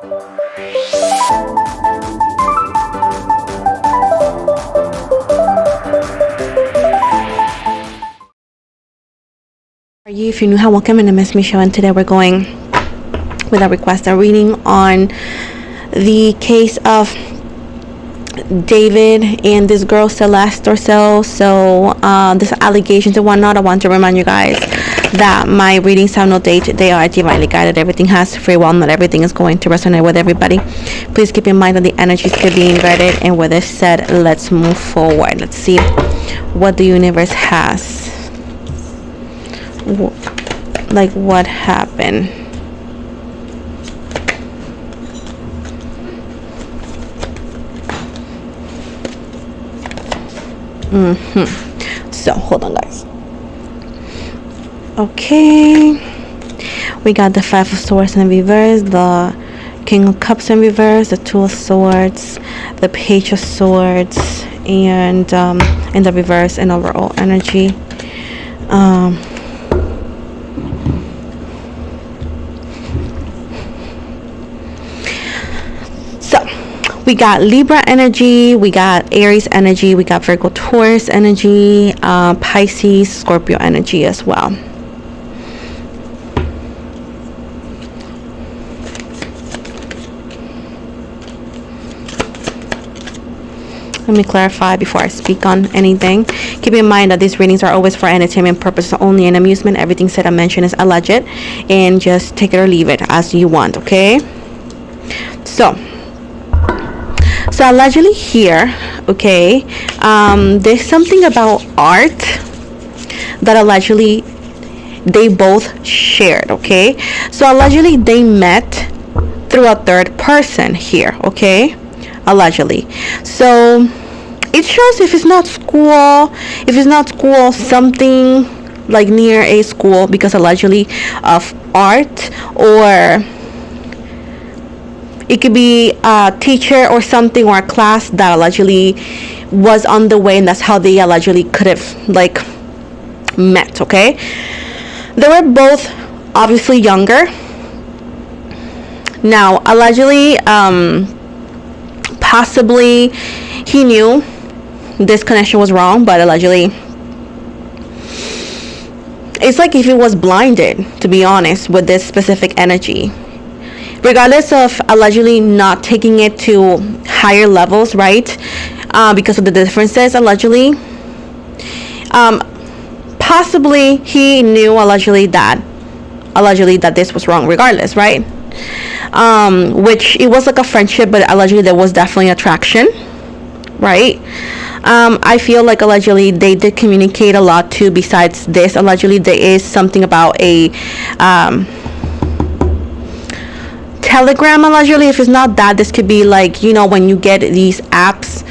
If you're new, hi, welcome. My name is Michelle, and today we're going with a request, a reading on the case of David and this girl Celeste or so. This allegations and whatnot. I want to remind you guys that my readings have no date. They are divinely guided. Everything has free will. Not everything is going to resonate with everybody. Please keep in mind that the energies could be inverted. And with this said, let's move forward. Let's see what the universe has. Like, what happened? So hold on, guys. Okay, we got the Five of Swords in reverse, the King of Cups in reverse, the Two of Swords, the Page of Swords, and in the reverse and overall energy. We got Libra energy, we got Aries energy, we got Virgo Taurus energy, Pisces, Scorpio energy as well. Let me clarify before I speak on anything. Keep in mind that these readings are always for entertainment purposes only and amusement. Everything said and mentioned is alleged, and just take it or leave it as you want, okay? So allegedly here, okay, there's something about art that allegedly they both shared, okay? So allegedly they met through a third person here, okay? Allegedly. So it shows if it's not school, something like near a school, because allegedly of art, or it could be a teacher or something, or a class that allegedly was on the way, and that's how they allegedly could have like met, okay? They were both obviously younger. Now allegedly possibly he knew this connection was wrong, but allegedly it's like if he was blinded, to be honest, with this specific energy. Regardless of allegedly not taking it to higher levels, right? Because of the differences, allegedly. Possibly he knew allegedly that this was wrong regardless, right? Which it was like a friendship, but allegedly there was definitely attraction, right? I feel like allegedly they did communicate a lot too. Besides this, allegedly there is something about a Telegram, allegedly. If it's not that, this could be like, you know, when you get these apps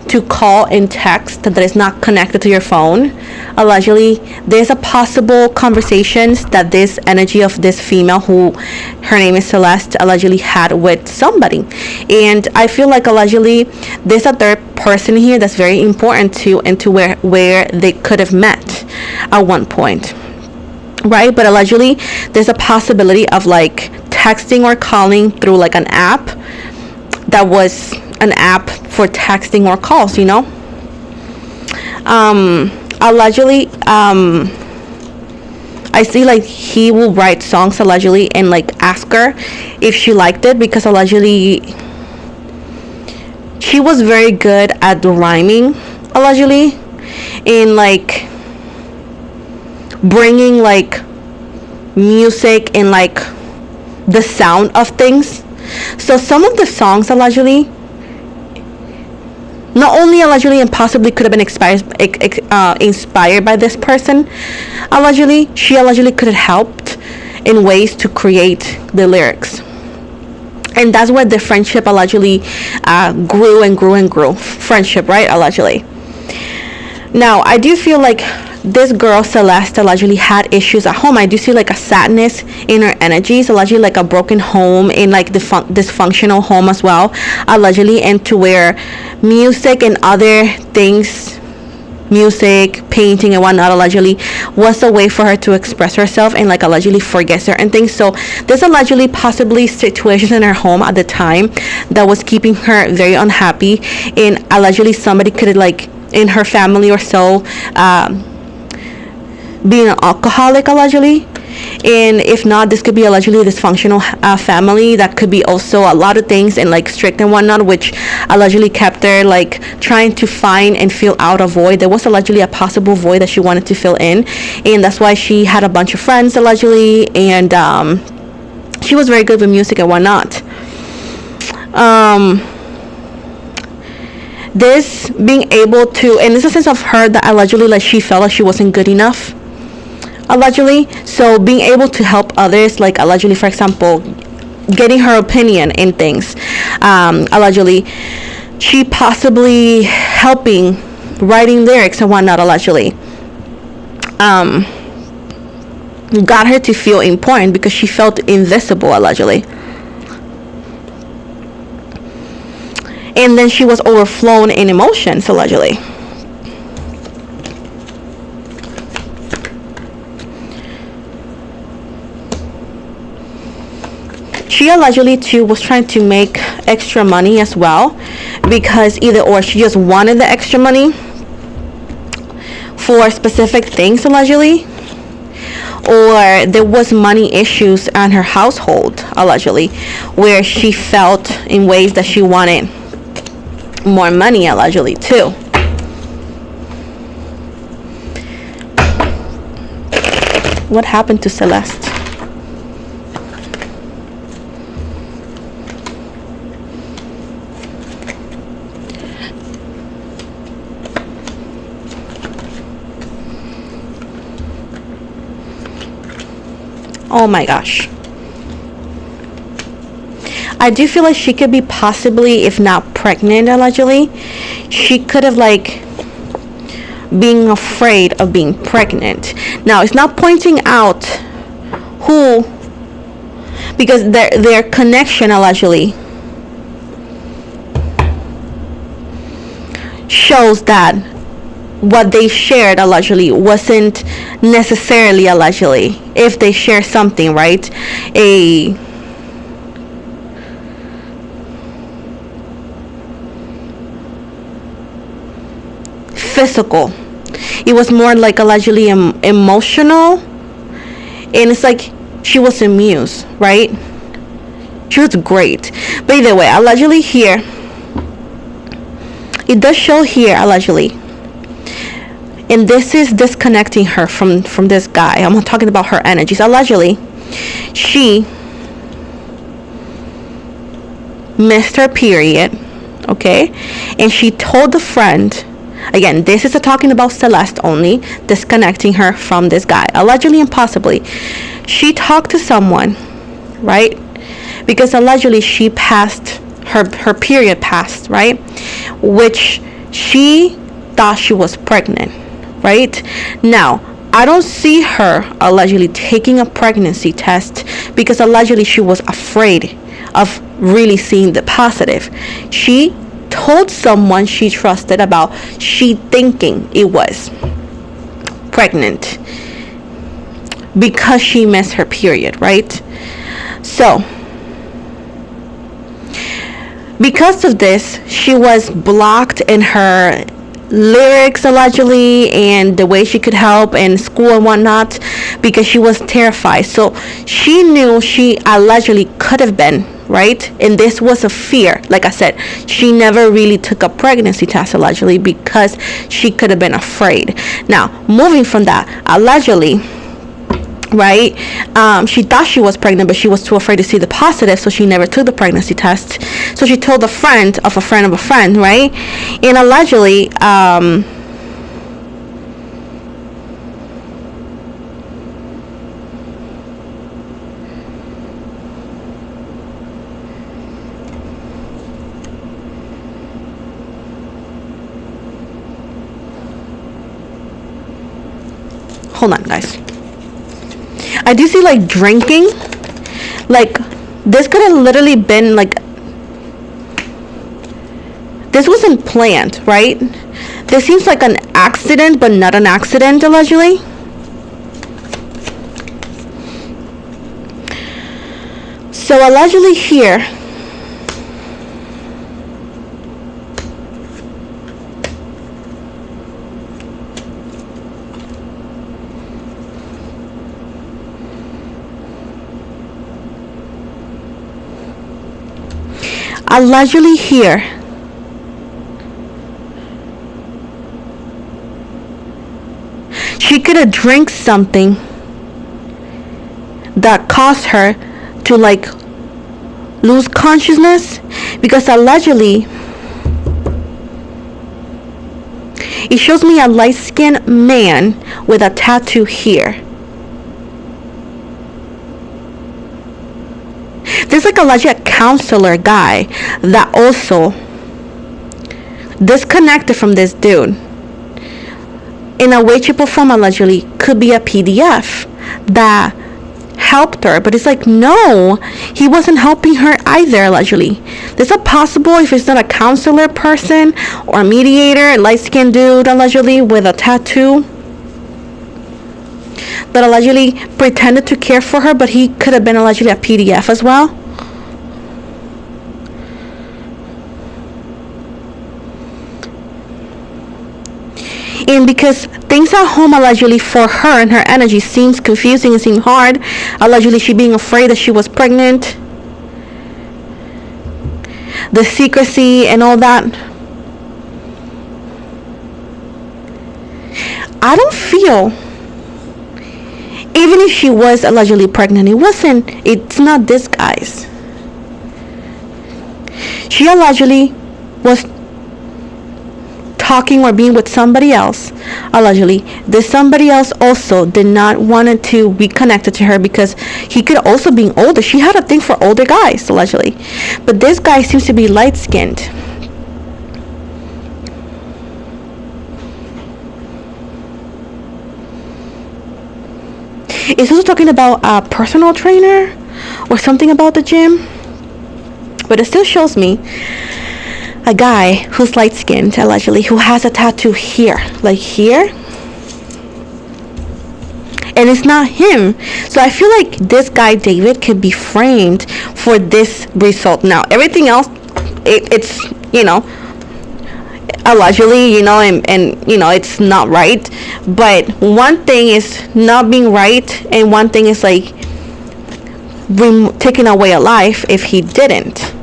to call and text that is not connected to your phone. Allegedly there's a possible conversations that this energy of this female, who her name is Celeste, allegedly had with somebody. And I feel like allegedly there's a third person here that's very important to into where they could have met at one point, right? But allegedly there's a possibility of like texting or calling through like an app that was an app for texting or calls, you know. Allegedly I see like he will write songs allegedly and like ask her if she liked it, because allegedly she was very good at the rhyming, allegedly, in like bringing like music and like the sound of things. So some of the songs allegedly, not only allegedly and possibly could have been inspired by this person, allegedly she allegedly could have helped in ways to create the lyrics. And that's where the friendship allegedly grew and grew and grew. Friendship, right? Allegedly. Now I do feel like this girl Celeste allegedly had issues at home. I do see like a sadness in her energies, allegedly like a broken home, in like the dysfunctional home as well, allegedly, and to where music and other things music, painting and whatnot, allegedly, was a way for her to express herself and like allegedly forget certain things. So there's allegedly possibly situations in her home at the time that was keeping her very unhappy, and allegedly somebody could have, like, in her family or so, being an alcoholic allegedly. And if not, this could be allegedly a dysfunctional family that could be also a lot of things and like strict and whatnot, which allegedly kept her like trying to find and fill out a void. There was allegedly a possible void that she wanted to fill in, and that's why she had a bunch of friends allegedly, and she was very good with music and whatnot. This being able to, and there's a sense of her that allegedly like she felt like she wasn't good enough allegedly, so being able to help others, like allegedly, for example, getting her opinion in things, allegedly she possibly helping writing lyrics and whatnot, allegedly got her to feel important because she felt invisible allegedly. And then she was overflown in emotions allegedly. She allegedly too was trying to make extra money as well, because either or she just wanted the extra money for specific things allegedly, or there was money issues on her household allegedly, where she felt in ways that she wanted more money allegedly too. What happened to Celeste? Oh my gosh. I do feel like she could be possibly, if not pregnant allegedly, she could have like being afraid of being pregnant. Now it's not pointing out who, because their connection allegedly shows that what they shared allegedly wasn't necessarily allegedly, if they share something, right, a physical, it was more like allegedly emotional, and it's like she was amused, right? She was great. But either way, allegedly here it does show here allegedly, and this is disconnecting her from this guy. I'm talking about her energies. Allegedly she missed her period, okay, and she told a friend. Again, this is talking about Celeste only, disconnecting her from this guy allegedly and possibly. She talked to someone, right, because allegedly she passed her period passed, right, which she thought she was pregnant, right? Now I don't see her allegedly taking a pregnancy test, because allegedly she was afraid of really seeing the positive. She told someone she trusted about she thinking it was pregnant because she missed her period, right? So because of this, she was blocked in her lyrics allegedly, and the way she could help in school and whatnot, because she was terrified. So she knew she allegedly could have been, right, and this was a fear. Like I said, she never really took a pregnancy test allegedly because she could have been afraid. Now moving from that, allegedly, right, she thought she was pregnant, but she was too afraid to see the positive, so she never took the pregnancy test. So she told a friend of a friend of a friend, right, and allegedly hold on guys, I do see like drinking, like this could have literally been like, this wasn't planned, right? This seems like an accident, but not an accident, allegedly. So allegedly here, allegedly here, she could have drank something that caused her to like lose consciousness, because allegedly it shows me a light-skinned man with a tattoo here. There's like a legit counselor guy that also disconnected from this dude in a way, shape, or form. Allegedly could be a PDF that helped her, but it's like, no, he wasn't helping her either. Allegedly, there's a possible, if it's not a counselor person or a mediator, a light-skinned dude allegedly with a tattoo that allegedly pretended to care for her, but he could have been allegedly a PDF as well. And because things at home allegedly for her and her energy seems confusing and seem hard, allegedly she being afraid that she was pregnant, the secrecy and all that, I don't feel, even if she was allegedly pregnant, it's not this guy's. She allegedly was talking or being with somebody else. Allegedly, this somebody else also did not want to be connected to her because he could also be older. She had a thing for older guys, allegedly, but this guy seems to be light-skinned. It's also talking about a personal trainer or something about the gym, but it still shows me a guy who's light-skinned, allegedly, who has a tattoo here, like here, and it's not him. So I feel like this guy David could be framed for this result. Now everything else, it's allegedly, and it's not right, but one thing is not being right and one thing is like taking away a life if he didn't,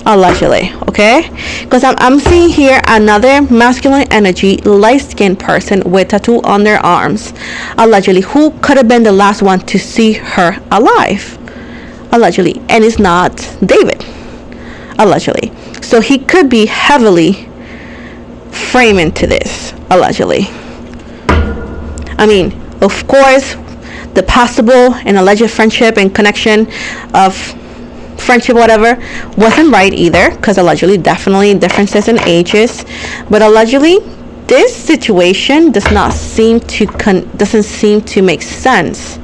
allegedly. Okay, because I'm seeing here another masculine energy, light-skinned person with tattoo on their arms, allegedly, who could have been the last one to see her alive, allegedly, and it's not David, allegedly. So he could be heavily framed into this, allegedly. I mean, of course, the possible and alleged friendship and connection of friendship, whatever, wasn't right either, because allegedly definitely differences in ages, but allegedly this situation doesn't seem to make sense